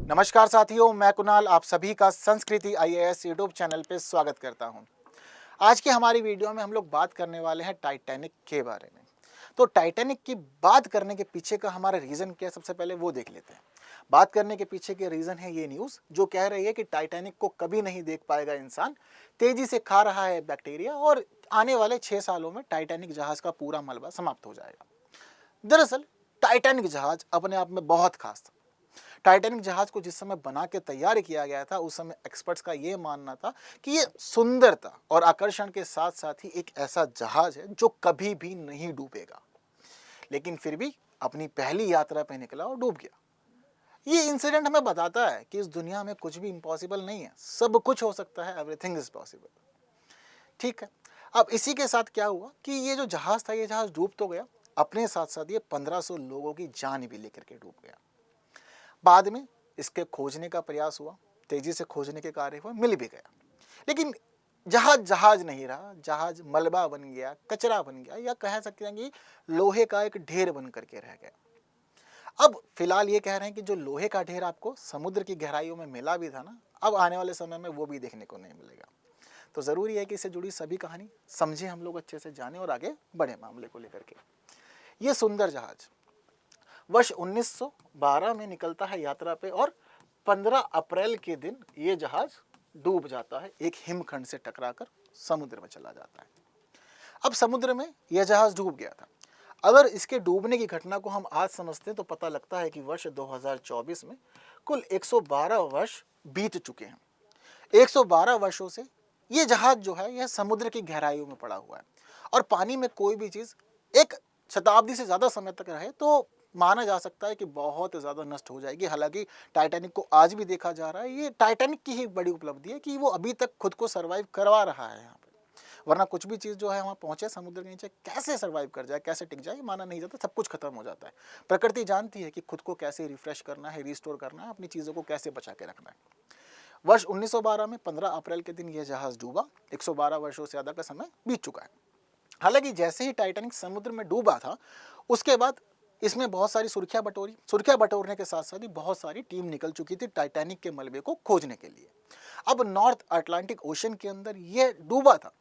नमस्कार साथियों, मैं कुणाल आप सभी का संस्कृति आईएएस यूट्यूब चैनल पे स्वागत करता हूं। आज की हमारी वीडियो में हम लोग बात करने वाले हैं टाइटैनिक के बारे में। तो टाइटैनिक की बात करने के पीछे का हमारा रीज़न क्या है, सबसे पहले वो देख लेते हैं। बात करने के पीछे के रीज़न है ये न्यूज़ जो कह रही है कि टाइटैनिक को कभी नहीं देख पाएगा इंसान, तेज़ी से खा रहा है बैक्टीरिया और आने वाले 6 सालों में टाइटैनिक जहाज़ का पूरा मलबा समाप्त हो जाएगा। दरअसल टाइटैनिक जहाज़ अपने आप में बहुत खास था। टाइटैनिक जहाज को जिस समय बना के तैयार किया गया था, उस समय एक्सपर्ट्स का ये मानना था कि ये सुंदरता और आकर्षण के साथ साथ ही एक ऐसा जहाज है जो कभी भी नहीं डूबेगा। लेकिन फिर भी अपनी पहली यात्रा पे निकला और डूब गया। ये इंसिडेंट हमें बताता है कि इस दुनिया में कुछ भी इम्पॉसिबल नहीं है, सब कुछ हो सकता है, एवरीथिंग इज पॉसिबल। ठीक है, अब इसी के साथ क्या हुआ कि ये जो जहाज था, ये जहाज डूब तो गया, अपने साथ साथ ये 1500 लोगों की जान भी लेकर के डूब गया। बाद में इसके खोजने का प्रयास हुआ, तेजी से खोजने के कार्य हुए, मिल भी गया, लेकिन जहाज जहाज नहीं रहा, जहाज मलबा बन गया, कचरा बन गया, या कह सकते हैं कि लोहे का एक ढेर बन करके रह गया। अब फिलहाल ये कह रहे हैं कि जो लोहे का ढेर आपको समुद्र की गहराइयों में मिला भी था ना, अब आने वाले समय में वो भी देखने को नहीं मिलेगा। तो जरूरी है कि इससे जुड़ी सभी कहानी समझे, हम लोग अच्छे से जाने और आगे बढ़े मामले को लेकर के। ये सुंदर जहाज वर्ष 1912 में निकलता है यात्रा पे और 15 अप्रैल के दिन ये जहाज डूब जाता है, एक हिमखंड से टकराकर समुद्र में चला जाता है। अब समुद्र में यह जहाज डूब गया था। अगर इसके डूबने की घटना को हम आज समझते हैं तो पता लगता है कि वर्ष 2024 में कुल 112 वर्ष बीत चुके हैं। 112 वर्षों से ये जहाज जो है यह समुद्र की गहराइयों में पड़ा हुआ है, और पानी में कोई भी चीज़ एक शताब्दी से ज़्यादा समय तक रहे तो माना जा सकता है कि बहुत ज़्यादा नष्ट हो जाएगी। हालांकि टाइटैनिक को आज भी देखा जा रहा है, ये टाइटैनिक की ही बड़ी उपलब्धि है कि वो अभी तक खुद को सर्वाइव करवा रहा है यहाँ पे। वरना कुछ भी चीज़ जो है वहाँ पहुँचे समुद्र के नीचे कैसे सर्वाइव कर जाए, कैसे टिक जाए, माना नहीं जाता, सब कुछ खत्म हो जाता है। प्रकृति जानती है कि खुद को कैसे रिफ्रेश करना है, रिस्टोर करना है, अपनी चीज़ों को कैसे बचा के रखना है। वर्ष 1912 में 15 अप्रैल के दिन यह जहाज डूबा। 112 वर्षों से ज़्यादा का समय बीत चुका है। हालांकि जैसे ही टाइटैनिक समुद्र में डूबा था, उसके बाद इसमें बहुत सारी सुर्खियां बटोरी। सुर्खियां बटोरने के साथ साथ ही बहुत सारी टीम निकल चुकी थी टाइटैनिक के मलबे को खोजने के लिए। अब नॉर्थ अटलांटिक ओशन के अंदर यह डूबा था।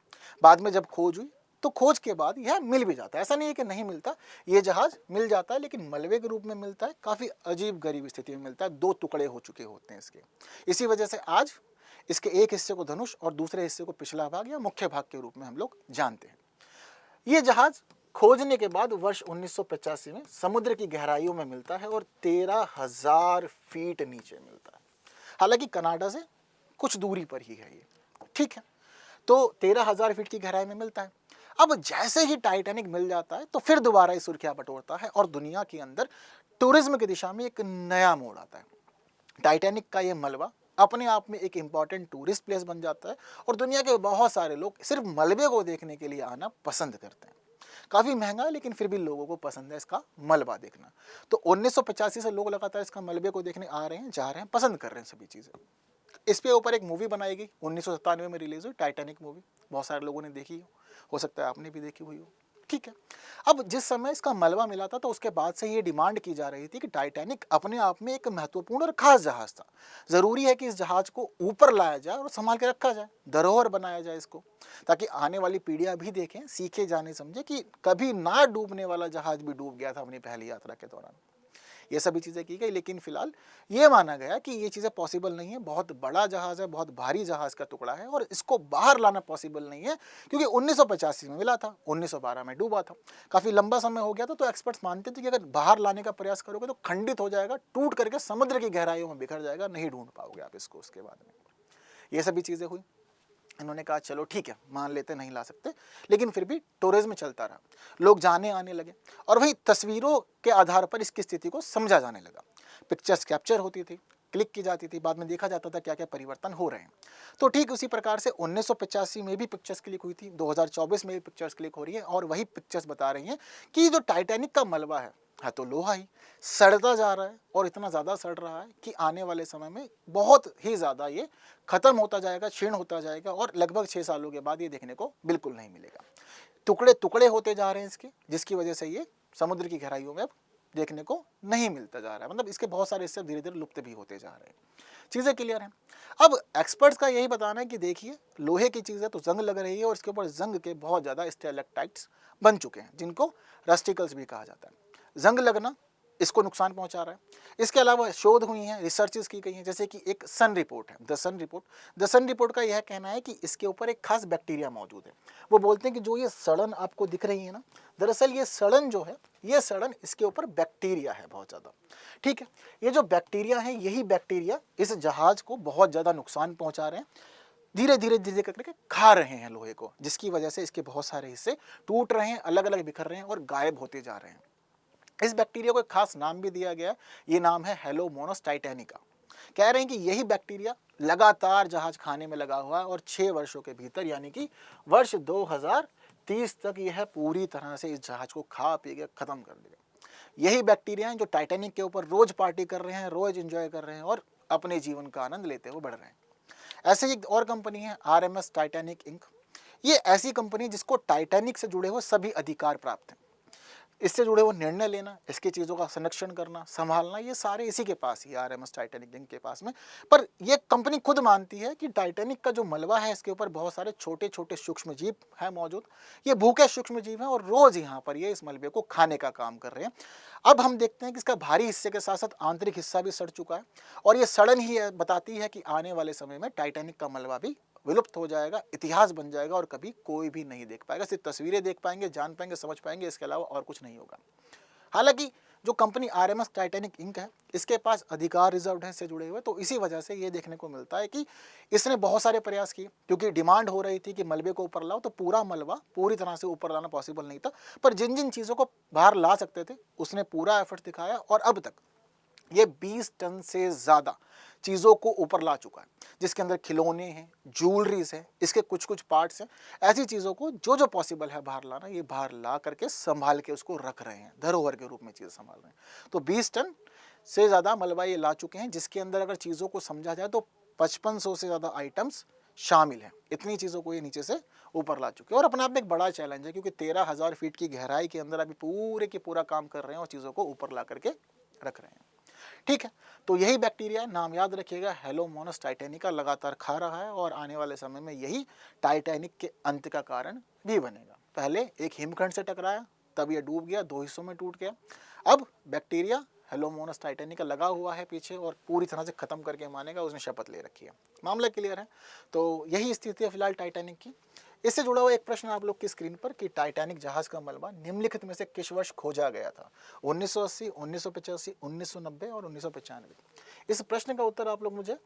बाद में जब खोज हुई तो खोज के बाद यह मिल भी जाता है, ऐसा नहीं है कि नहीं मिलता, ये जहाज मिल जाता है, लेकिन मलबे के रूप में मिलता है, काफ़ी अजीब गरीब स्थिति में मिलता है, 2 टुकड़े हो चुके होते हैं इसके। इसी वजह से आज इसके एक हिस्से को धनुष और दूसरे हिस्से को पिछला भाग या मुख्य भाग के रूप में हम लोग जानते हैं। ये जहाज खोजने के बाद वर्ष 1985 में समुद्र की गहराइयों में मिलता है और 13,000 फीट नीचे मिलता है। हालांकि कनाडा से कुछ दूरी पर ही है ये, ठीक है। तो 13,000 फीट की गहराई में मिलता है। अब जैसे ही टाइटैनिक मिल जाता है तो फिर दोबारा ये सुर्खियां बटोरता है और दुनिया के अंदर टूरिज्म की दिशा में एक नया मोड़ आता है। टाइटैनिक का ये मलबा अपने आप में एक इम्पॉर्टेंट टूरिस्ट प्लेस बन जाता है और दुनिया के बहुत सारे लोग सिर्फ मलबे को देखने के लिए आना पसंद करते हैं। काफ़ी महंगा है, लेकिन फिर भी लोगों को पसंद है इसका मलबा देखना। तो 1985 से लोग लगातार इसका मलबे को देखने आ रहे हैं, जा रहे हैं, पसंद कर रहे हैं सभी चीज़ें। इस पे ऊपर एक मूवी बनाई गई, 1997 में रिलीज हुई, टाइटैनिक मूवी। बहुत सारे लोगों ने देखी हो सकता है आपने भी देखी हुई हो, ठीक है। अब जिस समय इसका मलबा मिला था तो उसके बाद से ये डिमांड की जा रही थी कि टाइटैनिक अपने आप में एक महत्वपूर्ण और खास जहाज था। ज़रूरी है कि इस जहाज को ऊपर लाया जाए और संभाल के रखा जाए, धरोहर बनाया जाए इसको, ताकि आने वाली पीढ़ियां भी देखें, सीखे, जाने, समझे कि कभी ना डूबने वाला जहाज भी डूब गया था अपनी पहली यात्रा के दौरान। ये सभी चीज़ें की गई, लेकिन फिलहाल ये माना गया कि ये चीज़ें पॉसिबल नहीं है। बहुत बड़ा जहाज़ है, बहुत भारी जहाज़ का टुकड़ा है और इसको बाहर लाना पॉसिबल नहीं है, क्योंकि 1985 में मिला था, 1912 में डूबा था, काफ़ी लंबा समय हो गया था। तो एक्सपर्ट्स मानते थे कि अगर बाहर लाने का प्रयास करोगे तो खंडित हो जाएगा, टूट करके समुद्र की गहराइयों में बिखर जाएगा, नहीं ढूंढ पाओगे आप इसको उसके बाद में। ये सभी चीज़ें हुई। इन्होंने कहा चलो ठीक है, मान लेते नहीं ला सकते, लेकिन फिर भी टूरिज्म चलता रहा, लोग जाने आने लगे और वहीं तस्वीरों के आधार पर इसकी स्थिति को समझा जाने लगा। पिक्चर्स कैप्चर होती थी, क्लिक की जाती थी, बाद में देखा जाता था क्या क्या परिवर्तन हो रहे हैं। तो ठीक उसी प्रकार से 1985 में भी पिक्चर्स क्लिक हुई थी, 2024 में भी पिक्चर्स क्लिक हो रही है और वही पिक्चर्स बता रही हैं कि जो टाइटैनिक का मलबा है तो लोहा ही, सड़ता जा रहा है और इतना ज़्यादा सड़ रहा है कि आने वाले समय में बहुत ही ज़्यादा ये खत्म होता जाएगा, क्षीण होता जाएगा और लगभग 6 सालों के बाद ये देखने को बिल्कुल नहीं मिलेगा। टुकड़े टुकड़े होते जा रहे हैं इसके, जिसकी वजह से ये समुद्र की गहराइयों में अब देखने को नहीं मिलता जा रहा है, मतलब इसके बहुत सारे हिस्से धीरे धीरे लुप्त भी होते जा रहे हैं। चीज़ें क्लियर हैं। अब एक्सपर्ट्स का यही बताना है कि देखिए लोहे की चीज़ है तो जंग लग रही है और इसके ऊपर जंग के बहुत ज़्यादा स्टेलेक्टाइट्स बन चुके हैं जिनको रस्टिकल्स भी कहा जाता है। जंग लगना इसको नुकसान पहुंचा रहा है। इसके अलावा शोध हुई हैं, रिसर्चेस की गई हैं, जैसे कि एक सन रिपोर्ट है, द सन रिपोर्ट का यह कहना है कि इसके ऊपर एक खास बैक्टीरिया मौजूद है। वो बोलते हैं कि जो ये सड़न आपको दिख रही है ना, दरअसल ये सड़न जो है, ये सड़न इसके ऊपर बैक्टीरिया है बहुत ज़्यादा। ठीक है, ये जो बैक्टीरिया है, यही बैक्टीरिया इस जहाज़ को बहुत ज़्यादा नुकसान पहुंचा रहे हैं, धीरे धीरे धीरे करके खा रहे हैं लोहे को, जिसकी वजह से इसके बहुत सारे हिस्से टूट रहे हैं, अलग अलग बिखर रहे हैं और गायब होते जा रहे हैं। इस बैक्टीरिया को एक खास नाम भी दिया गया है, ये नाम है हेलोमोनस टाइटैनिका। कह रहे हैं कि यही बैक्टीरिया लगातार जहाज खाने में लगा हुआ है और 6 वर्षों के भीतर यानी कि वर्ष 2030 तक यह पूरी तरह से इस जहाज को खा पी के खत्म कर देगा। यही बैक्टीरिया हैं जो टाइटैनिक के ऊपर रोज पार्टी कर रहे हैं, रोज एंजॉय कर रहे हैं और अपने जीवन का आनंद लेते हुए बढ़ रहे हैं। ऐसे ही एक और कंपनी है RMS टाइटैनिक इंक। ये ऐसी कंपनी जिसको टाइटैनिक से जुड़े हुए सभी अधिकार प्राप्त हैं। इससे जुड़े हुए निर्णय लेना, इसकी चीज़ों का संरक्षण करना, संभालना, ये सारे इसी के पास ही RMS टाइटैनिक इंक के पास में। पर ये कंपनी खुद मानती है कि टाइटैनिक का जो मलबा है इसके ऊपर बहुत सारे छोटे छोटे सूक्ष्म जीव हैं मौजूद। ये भूखे सूक्ष्म जीव हैं और रोज़ यहाँ पर ये इस मलबे को खाने का काम कर रहे हैं। अब हम देखते हैं कि इसका भारी हिस्से के साथ साथ आंतरिक हिस्सा भी सड़ चुका है और ये सड़न ही बताती है कि आने वाले समय में टाइटैनिक का मलबा भी विलुप्त हो जाएगा, इतिहास बन जाएगा और कभी कोई भी नहीं देख पाएगा। सिर्फ तस्वीरें देख पाएंगे, जान पाएंगे, समझ पाएंगे, इसके अलावा और कुछ नहीं होगा। हालांकि जो कंपनी RMS टाइटैनिक इंक है, इसके पास अधिकार रिजर्व है इससे जुड़े हुए, तो इसी वजह से ये देखने को मिलता है कि इसने बहुत सारे प्रयास किए, क्योंकि डिमांड हो रही थी कि मलबे को ऊपर लाओ, तो पूरा मलबा पूरी तरह से ऊपर लाना पॉसिबल नहीं था, पर जिन जिन चीज़ों को बाहर ला सकते थे उसने पूरा एफर्ट दिखाया और अब तक ये 20 टन से ज़्यादा चीज़ों को ऊपर ला चुका है, जिसके अंदर खिलौने हैं, ज्वेलरीज हैं, इसके कुछ कुछ पार्ट्स हैं। ऐसी चीज़ों को जो जो पॉसिबल है बाहर लाना, ये बाहर ला करके संभाल के उसको रख रहे हैं, धरोहर के रूप में चीज़ें संभाल रहे हैं। तो 20 टन से ज़्यादा मलबा ये ला चुके हैं, जिसके अंदर अगर चीज़ों को समझा जाए तो 5500 से ज़्यादा आइटम्स शामिल हैं। इतनी चीज़ों को ये नीचे से ऊपर ला चुके हैं और अपने आप में एक बड़ा चैलेंज है, क्योंकि 13,000 फीट की गहराई के अंदर अभी पूरे के पूरा काम कर रहे हैं और चीज़ों को ऊपर ला करके रख रहे हैं। ठीक है, तो यही बैक्टीरिया, नाम याद रखिएगा, हेलोमोनस टाइटैनिका, लगातार खा रहा है और आने वाले समय में यही टाइटैनिक के अंत का कारण भी बनेगा। पहले एक हिमखंड से टकराया, तब ये डूब गया, 2 हिस्सों में टूट गया। अब बैक्टीरिया हेलोमोनस टाइटैनिका लगा हुआ है पीछे और पूरी तरह से खत्म करके मानेगा, उसने शपथ ले रखी है। मामला क्लियर है। तो यही स्थिति है फिलहाल टाइटैनिक की। इससे जुड़ा हुआ एक प्रश्न आप लोग की स्क्रीन पर कि टाइटैनिक जहाज का मलबा निम्नलिखित में से किस वर्ष खोजा गया था? 1980, 1985, 1990 और 1995। इस प्रश्न का उत्तर आप लोग मुझे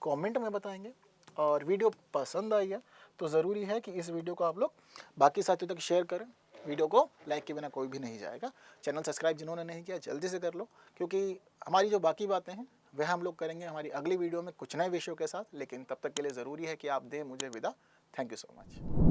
कमेंट में बताएंगे और वीडियो पसंद आई है तो ज़रूरी है कि इस वीडियो को आप लोग बाकी साथियों तक शेयर करें। वीडियो को लाइक के बिना कोई भी नहीं जाएगा। चैनल सब्सक्राइब जिन्होंने नहीं किया जल्दी से कर लो, क्योंकि हमारी जो बाकी बातें हैं वह हम लोग करेंगे हमारी अगली वीडियो में कुछ नए विषयों के साथ। लेकिन तब तक के लिए ज़रूरी है कि आप दें मुझे विदा। Thank you so much.